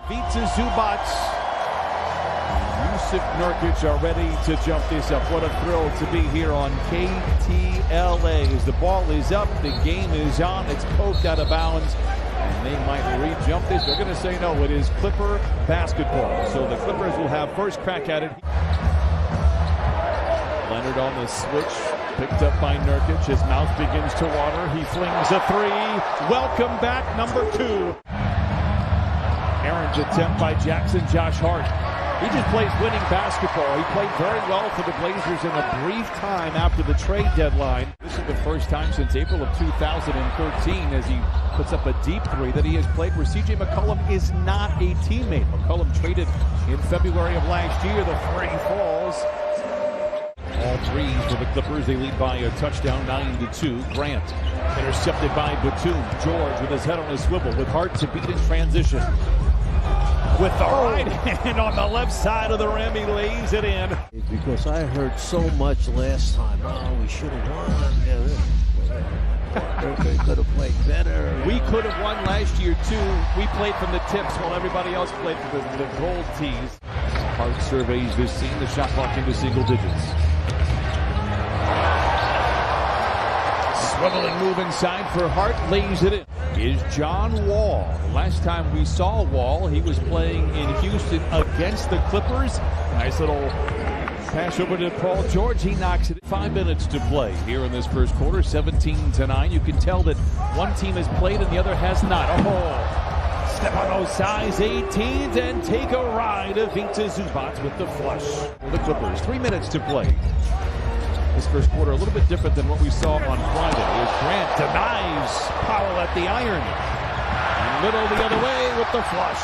Ivica Zubac. Jusuf Nurkic are ready to jump this up. What a thrill to be here on KTLA. As the ball is up, the game is on. It's poked out of bounds, and they might re-jump this. They're going to say no. It is Clipper basketball. So the Clippers will have first crack at it. Leonard on the switch. Picked up by Nurkic. His mouth begins to water. He flings a three. Welcome back, number 2. Aaron's attempt by Jackson. Josh Hart. He just plays winning basketball. He played very well for the Blazers in a brief time after the trade deadline. This is the first time since April of 2013 as he puts up a deep three that he has played where C.J. McCollum is not a teammate. McCollum traded in February of last year. The three falls. All three for the Clippers. They lead by a touchdown, 9-2. Grant intercepted by Batum. George with his head on his swivel with Hart to beat in transition. With the right hand on the left side of the rim, he lays it in. Because I heard so much last time. Oh, we should have won. They could have played better. We could have won last year, too. We played from the tips while everybody else played from the gold tees. Hart surveys this scene. The shot clock into single digits. Swiveling move inside for Hart, lays it in. Is John Wall. Last time we saw Wall, he was playing in Houston against the Clippers. Nice little pass over to Paul George. He knocks it. 5 minutes to play here in this first quarter, 17-9. You can tell that one team has played and the other has not. Oh, step on those size 18s and take a ride. Ivica Zubac with the flush for the Clippers. 3 minutes to play. This first quarter a little bit different than what we saw on Friday. As Grant denies Powell at the iron. And Little the other way with the flush.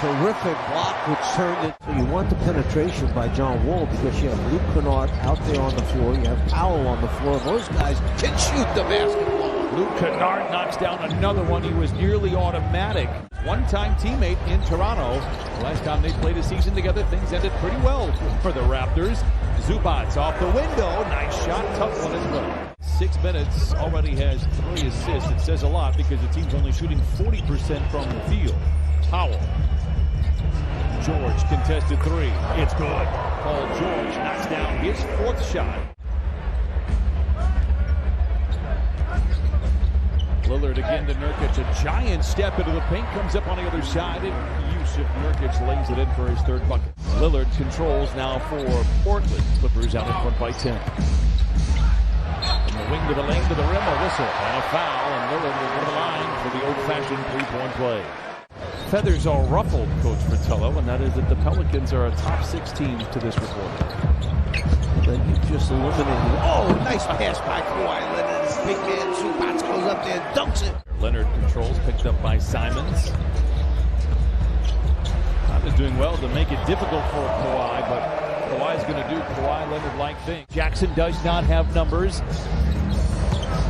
Terrific block which turned it. So you want the penetration by John Wall because you have Luke Kennard out there on the floor. You have Powell on the floor. Those guys can shoot the basketball. Luke Kennard knocks down another one. He was nearly automatic. One-time teammate in Toronto. Last time they played a season together, things ended pretty well for the Raptors. Zubac off the window. Nice shot. Tough one as well. 6 minutes. Already has 3 assists. It says a lot because the team's only shooting 40% from the field. Powell. George contested 3. It's good. Paul George knocks down his 4th shot. Lillard again to Nurkic. A giant step into the paint. Comes up on the other side. And Jusuf Nurkic lays it in for his 3rd bucket. Lillard controls now for Portland. Clippers out in front by 10. From the wing to the lane to the rim. A whistle and a foul. And Lillard will go to the line for the old-fashioned 3-point play. Feathers are ruffled, Coach Fratello, and that is that the Pelicans are a top 6 team to this report. Then you just eliminated. Oh, nice pass by Kawhi Leonard. His big man Zubac goes up there and dunks it. Leonard controls, picked up by Simons. Is doing well to make it difficult for Kawhi, but Kawhi's going to do Kawhi Leonard-like things. Jackson does not have numbers.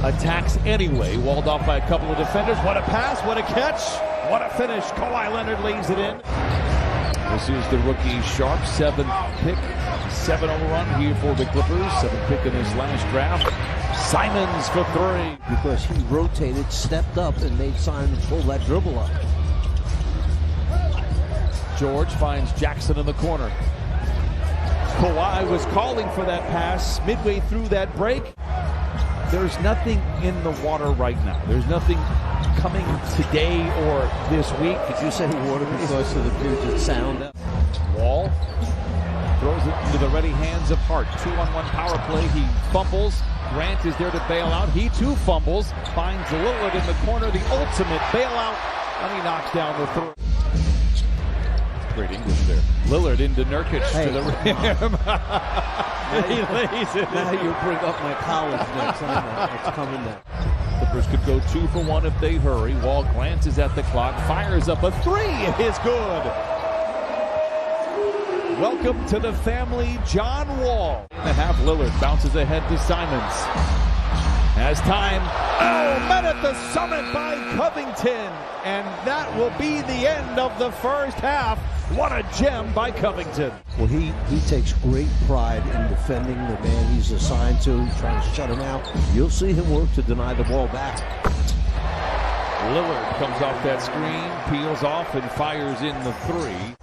Attacks anyway, walled off by a couple of defenders. What a pass, what a catch, what a finish. Kawhi Leonard lays it in. This is the rookie Sharp, 7th pick, 7-0 run here for the Clippers. 7th pick in this last draft. Simons for 3. Because he rotated, stepped up, and made Simons pull that dribble up. George finds Jackson in the corner. Kawhi was calling for that pass midway through that break. There's nothing in the water right now. There's nothing coming today or this week. Did you say water because of the Puget Sound? Wall throws it into the ready hands of Hart. 2-on-1 power play. He fumbles. Grant is there to bail out. He too fumbles. Finds Lillard in the corner. The ultimate bailout. And he knocks down the throw. Great English there. Lillard into Nurkic to the rim. He lays it. Now you bring up my college next time. It's coming down. Clippers could go 2 for 1 if they hurry. Wall glances at the clock, fires up a 3. It is good. Welcome to the family, John Wall. In the half, Lillard bounces ahead to Simons. Has time. Oh, met at the summit by Covington. And that will be the end of the first half. What a gem by Covington. Well, he takes great pride in defending the man he's assigned to, trying to shut him out. You'll see him work to deny the ball back. Lillard comes off that screen, peels off, and fires in the three.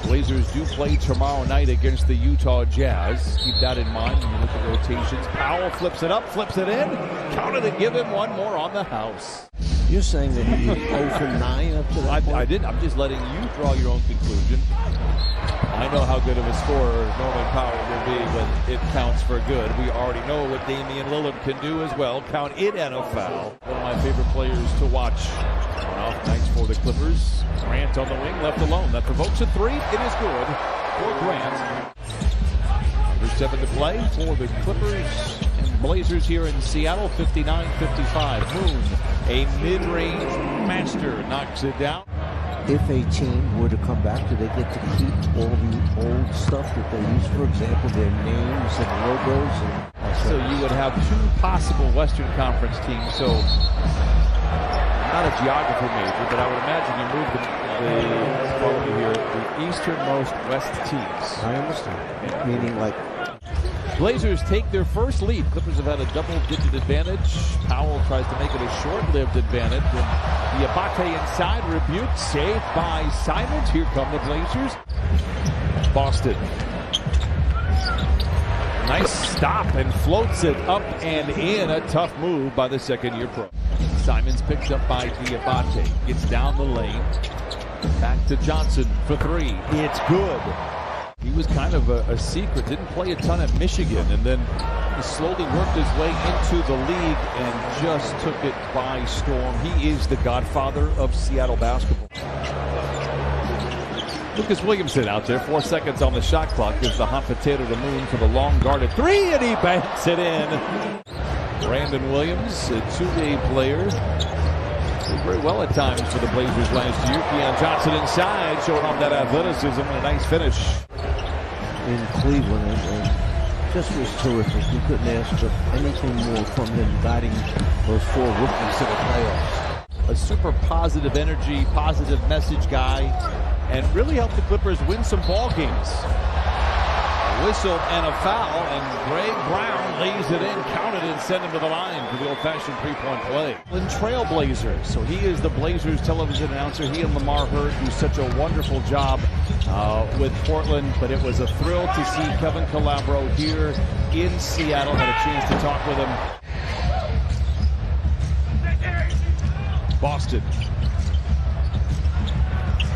Blazers do play tomorrow night against the Utah Jazz. Keep that in mind when you look at rotations. Powell flips it up, flips it in. Counted and give him one more on the house. You're saying that he was 0 for 9 up to that point? I didn't. I'm just letting you draw your own conclusion. I know how good of a scorer Norman Powell will be when it counts for good. We already know what Damian Lillard can do as well. Count it and a foul. One of my favorite players to watch on off nights for the Clippers. Grant on the wing, left alone. That provokes a three. It is good for Grant. Number 7 to play for the Clippers and Blazers here in Seattle. 59-55. Moon, a mid-range master, knocks it down. If a team were to come back, do they get to keep all the old stuff that they use? For example, their names and logos. So you would have 2 possible Western Conference teams. So not a geography major, but I would imagine you move the easternmost West teams. I understand. Meaning like Blazers take their first lead. Clippers have had a double-digit advantage. Powell tries to make it a short-lived advantage. And Diabate inside, rebuked, saved by Simons. Here come the Blazers. Boston. Nice stop and floats it up and in. A tough move by the second-year pro. Simons picked up by Diabate. Gets down the lane. Back to Johnson for 3. It's good. He was kind of a secret, didn't play a ton at Michigan, and then he slowly worked his way into the league and just took it by storm. He is the godfather of Seattle basketball. Lucas Williamson out there, 4 seconds on the shot clock, gives the hot potato to Moon for the long guarded 3, and he banks it in. Brandon Williams, a two-way player. Did very well at times for the Blazers last year. Keon Johnson inside, showing off that athleticism and a nice finish. In Cleveland, and just was terrific. You couldn't ask for anything more from him, guiding those 4 rookies to the playoffs. A super positive energy, positive message guy, and really helped the Clippers win some ball games. A whistle and a foul, and Greg Brown lays it in, counted and sent him to the line for the old-fashioned three-point play. And Trailblazers, so he is the Blazers television announcer. He and Lamar Hurd do such a wonderful job with Portland, but it was a thrill to see Kevin Calabro here in Seattle. Had a chance to talk with him. Boston.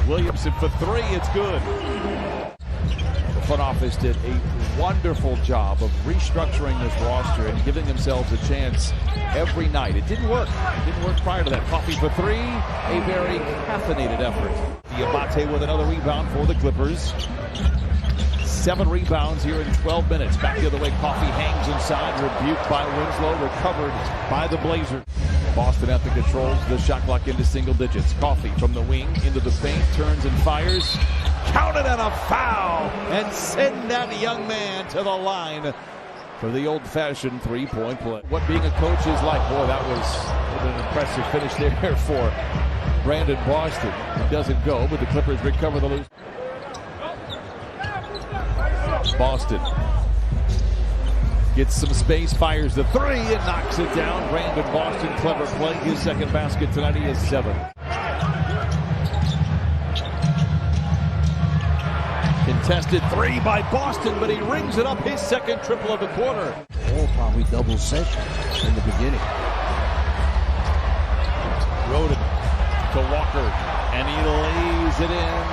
Williamson for 3, it's good. The front office did a wonderful job of restructuring this roster and giving themselves a chance every night. It didn't work. It didn't work prior to that. Coffee for 3, a very caffeinated effort. Diabate with another rebound for the Clippers. 7 rebounds here in 12 minutes. Back the other way, Coffee hangs inside, rebuked by Winslow, recovered by the Blazers. Boston at the controls, the shot clock into single digits. Coffee from the wing into the paint, turns and fires. Counted and a foul, and send that young man to the line for the old-fashioned three-point play. What being a coach is like, boy, that was an impressive finish there for Brandon Boston. It doesn't go, but the Clippers recover the loose. Boston gets some space, fires the 3, and knocks it down. Brandon Boston, clever play. His second basket tonight, he is 7. Contested 3 by Boston, but he rings it up, his second triple of the quarter. All probably double session in the beginning. Roden to Walker, and he lays it in.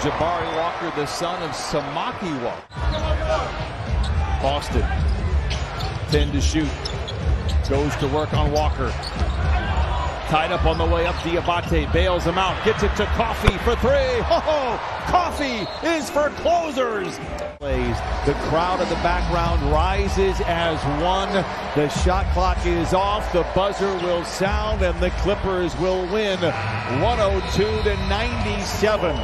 Jabari Walker, the son of Samaki Walker. Boston, 10 to shoot. Goes to work on Walker. Tied up on the way up, Diabate bails him out. Gets it to Coffee for 3. Oh, Coffee is for closers. The crowd in the background rises as one. The shot clock is off. The buzzer will sound, and the Clippers will win 102-97.